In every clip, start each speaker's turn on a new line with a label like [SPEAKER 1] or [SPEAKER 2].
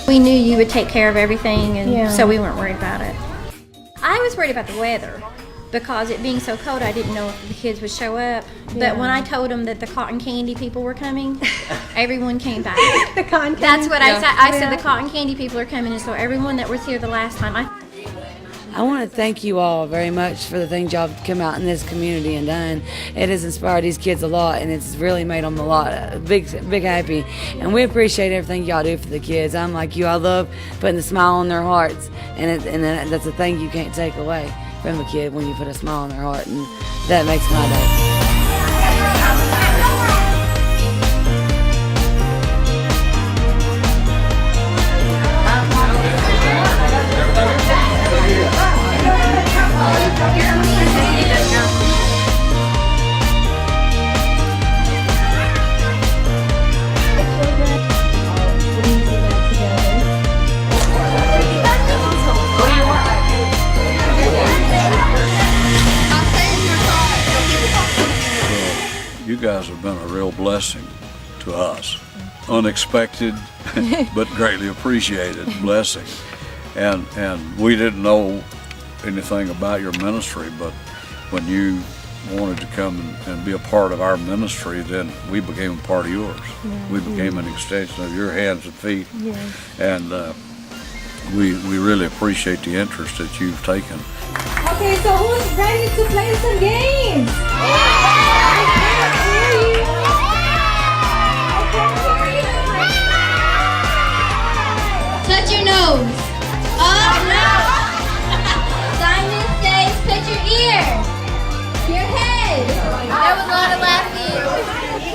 [SPEAKER 1] We knew you would take care of everything, and so we weren't worried about it. I was worried about the weather because it being so cold, I didn't know if the kids would show up. But when I told them that the cotton candy people were coming, everyone came back.
[SPEAKER 2] The cotton candy?
[SPEAKER 1] That's what I said. I said the cotton candy people are coming, and so everyone that was here the last time,
[SPEAKER 3] I want to thank you all very much for the things y'all have come out in this community and done. It has inspired these kids a lot, and it's really made them a lot big happy. And we appreciate everything y'all do for the kids. I'm like you. I love putting a smile on their hearts, and that's a thing you can't take away from a kid when you put a smile on their heart, and that makes my day.
[SPEAKER 4] You guys have been a real blessing to us. Unexpected, but greatly appreciated blessing. And we didn't know anything about your ministry, but when you wanted to come and be a part of our ministry, then we became a part of yours. We became an extension of your hands and feet. And we really appreciate the interest that you've taken.
[SPEAKER 2] Okay, so who's ready to play some games?
[SPEAKER 1] touch your nose. Oh no! Simon says touch your ear. Your head. There was a lot of laughing,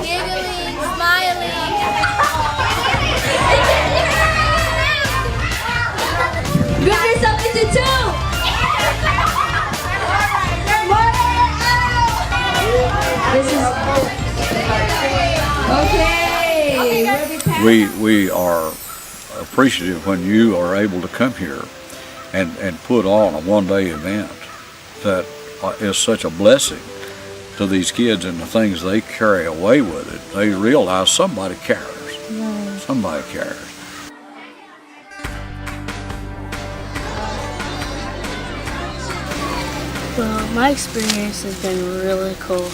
[SPEAKER 1] giggling, smiling. Grab yourself into two. This is
[SPEAKER 4] okay. We are appreciative when you are able to come here and put on a one-day event that is such a blessing to these kids and the things they carry away with it. They realize somebody cares. Right. Somebody cares.
[SPEAKER 5] Well, my experience has been really cool,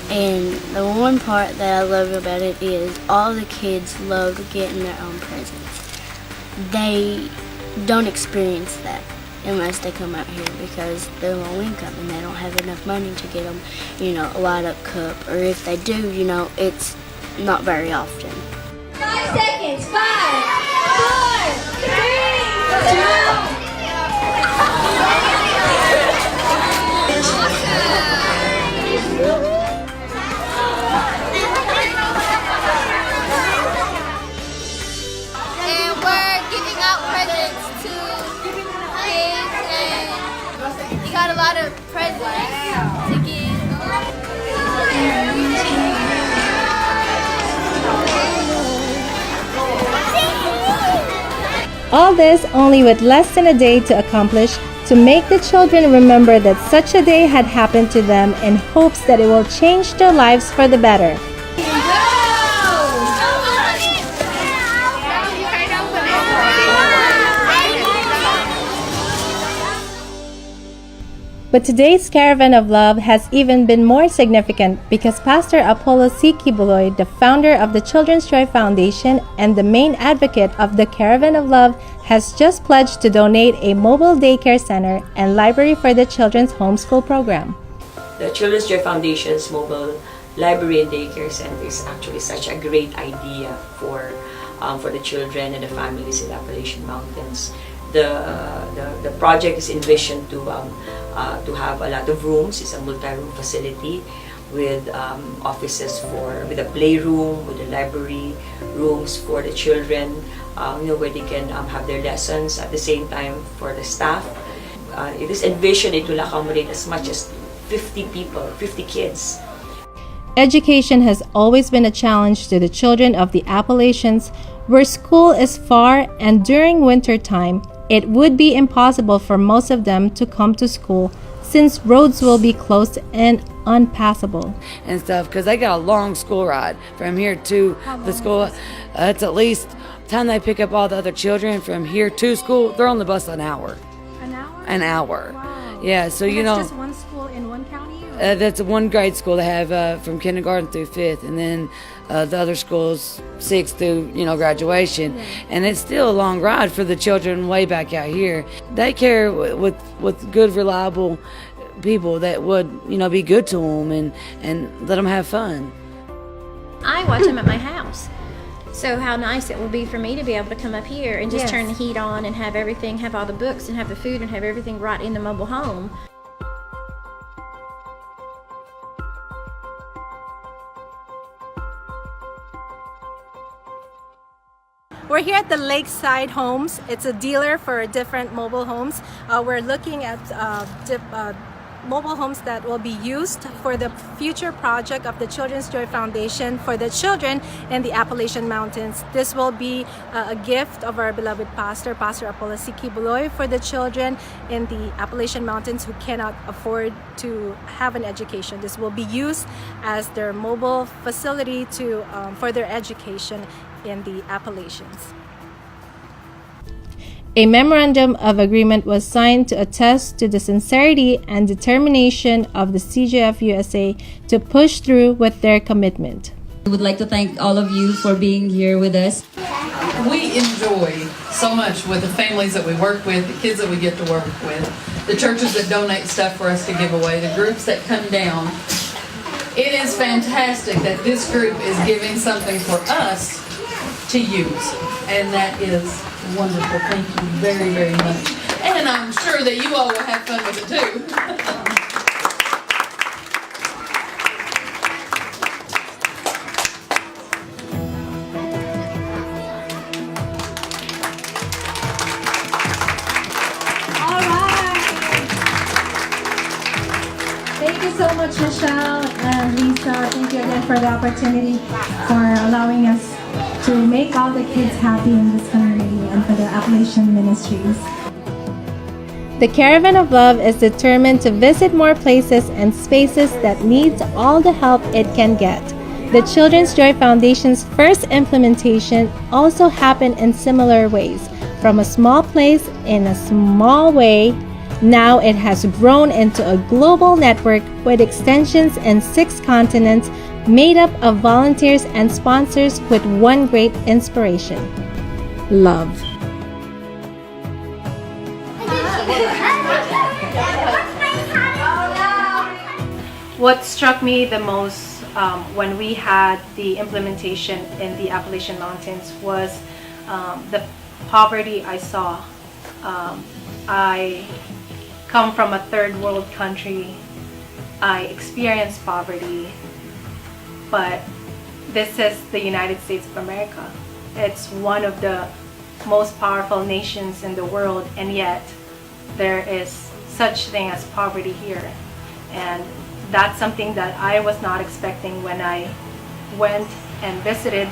[SPEAKER 5] and the one part that I love about it is all the kids love getting their own presents. They don't experience that unless they come out here because they're low income and they don't have enough money to get them, a light-up cup, or if they do, it's not very often.
[SPEAKER 1] 5 seconds. 5, 4, 3, 2. And we're giving out presents to kids, and you got a lot of presents to give.
[SPEAKER 2] All this only with less than a day to accomplish, to make the children remember that such a day had happened to them in hopes that it will change their lives for the better. But today's Caravan of Love has even been more significant because Pastor Apollo C. Quiboloy, the founder of the Children's Joy Foundation and the main advocate of the Caravan of Love, has just pledged to donate a mobile daycare center and library for the children's homeschool program.
[SPEAKER 6] The Children's Joy Foundation's mobile library and daycare center is actually such a great idea for the children and the families in the Appalachian Mountains. The project is envisioned to have a lot of rooms. It's a multi-room facility with offices with a playroom, with a library, rooms for the children, where they can have their lessons at the same time for the staff. It is envisioned it will accommodate as much as 50 people, 50 kids.
[SPEAKER 2] Education has always been a challenge to the children of the Appalachians, where school is far, and during winter time, it would be impossible for most of them to come to school since roads will be closed and unpassable.
[SPEAKER 3] And stuff, because they got a long school ride from here to the school. It's at least, time they pick up all the other children from here to school, they're on the bus an hour.
[SPEAKER 2] An hour?
[SPEAKER 3] An hour.
[SPEAKER 2] Wow.
[SPEAKER 3] Yeah, so you know.
[SPEAKER 2] That's just one school in one county?
[SPEAKER 3] That's one grade school they have from kindergarten through 5th, and then the other schools 6th through graduation. Yeah. And it's still a long ride for the children way back out here. They care with good, reliable people that would be good to them and let them have fun.
[SPEAKER 1] I watch them at my house. So how nice it will be for me to be able to come up here and just turn the heat on and have everything, have all the books and have the food and have everything right in the mobile home.
[SPEAKER 2] We're here at the Lakeside Homes. It's a dealer for different mobile homes. We're looking at mobile homes that will be used for the future project of the Children's Joy Foundation for the children in the Appalachian Mountains. This will be a gift of our beloved pastor, Pastor Quiboloy, for the children in the Appalachian Mountains who cannot afford to have an education. This will be used as their mobile facility for their education in the Appalachians. A memorandum of agreement was signed to attest to the sincerity and determination of the CJF USA to push through with their commitment.
[SPEAKER 7] We would like to thank all of you for being here with us.
[SPEAKER 8] We enjoy so much with the families that we work with, the kids that we get to work with, the churches that donate stuff for us to give away, the groups that come down. It is fantastic that this group is giving something for us to use, and that is wonderful. Thank you very, very much. And I'm sure that you all will have fun with it too.
[SPEAKER 2] All right. Thank you so much, Michelle and Lisa. Thank you again for the opportunity for allowing us to make all the kids happy in this community and for the Appalachian Ministries. The Caravan of Love is determined to visit more places and spaces that needs all the help it can get. The Children's Joy Foundation's first implementation also happened in similar ways. From a small place in a small way, now it has grown into a global network with extensions in 6 continents, made up of volunteers and sponsors with one great inspiration: love. What struck me the most when we had the implementation in the Appalachian Mountains was the poverty I saw. I come from a third world country. I experienced poverty. But this is the United States of America. It's one of the most powerful nations in the world, and yet there is such thing as poverty here. And that's something that I was not expecting when I went and visited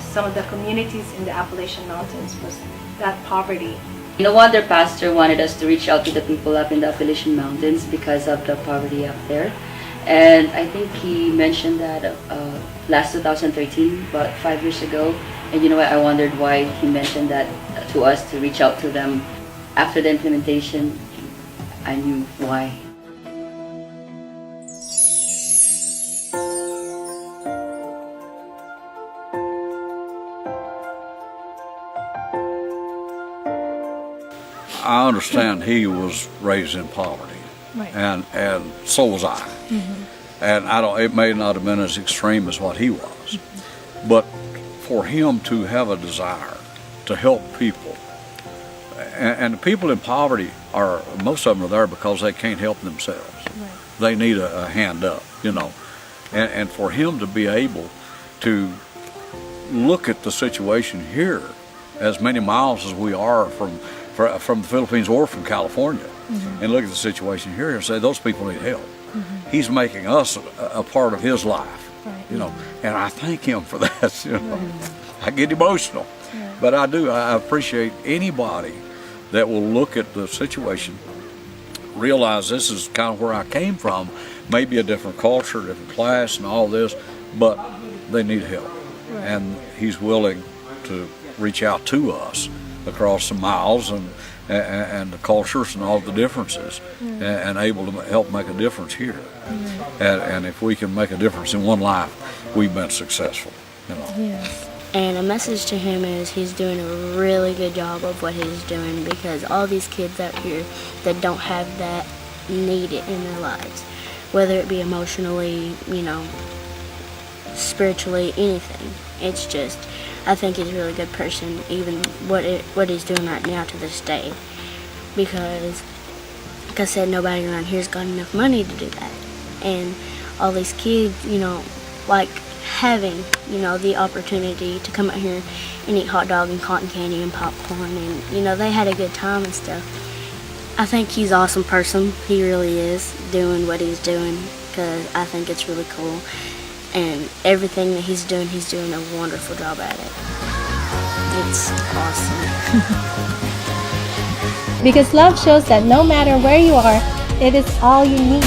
[SPEAKER 2] some of the communities in the Appalachian Mountains, was that poverty.
[SPEAKER 7] No wonder Pastor wanted us to reach out to the people up in the Appalachian Mountains because of the poverty up there. And I think he mentioned that last 2013, about 5 years ago. And you know what, I wondered why he mentioned that to us to reach out to them. After the implementation, I knew why.
[SPEAKER 4] I understand he was raised in poverty.
[SPEAKER 2] Right.
[SPEAKER 4] And so was I. Mm-hmm. And it may not have been as extreme as what he was. Mm-hmm. But for him to have a desire to help people, and the people in poverty most of them are there because they can't help themselves. Right. They need a hand up, And for him to be able to look at the situation here as many miles as we are from the Philippines or from California, and look at the situation here and say those people need help. He's making us a part of his life, you know, and I thank him for that. You know, I get emotional, but I do. I appreciate anybody that will look at the situation, realize this is kind of where I came from, maybe a different culture, different class, and all this, but they need help, and he's willing to reach out to us across the miles and the cultures and all the differences, and able to help make a difference here. And if we can make a difference in one life, we've been successful. You know.
[SPEAKER 2] Yes.
[SPEAKER 5] And a message to him is he's doing a really good job of what he's doing, because all these kids out here that don't have that need it in their lives, whether it be emotionally, you know, spiritually, anything. It's just, I think he's a really good person, even what he's doing right now to this day, because like I said, nobody around here's got enough money to do that. And all these kids, you know, like having, you know, the opportunity to come out here and eat hot dog and cotton candy and popcorn, and, you know, they had a good time and stuff. I think he's an awesome person. He really is, doing what he's doing, because I think it's really cool. And everything that he's doing a wonderful job at it. It's awesome.
[SPEAKER 2] Because love shows that no matter where you are, it is all you need.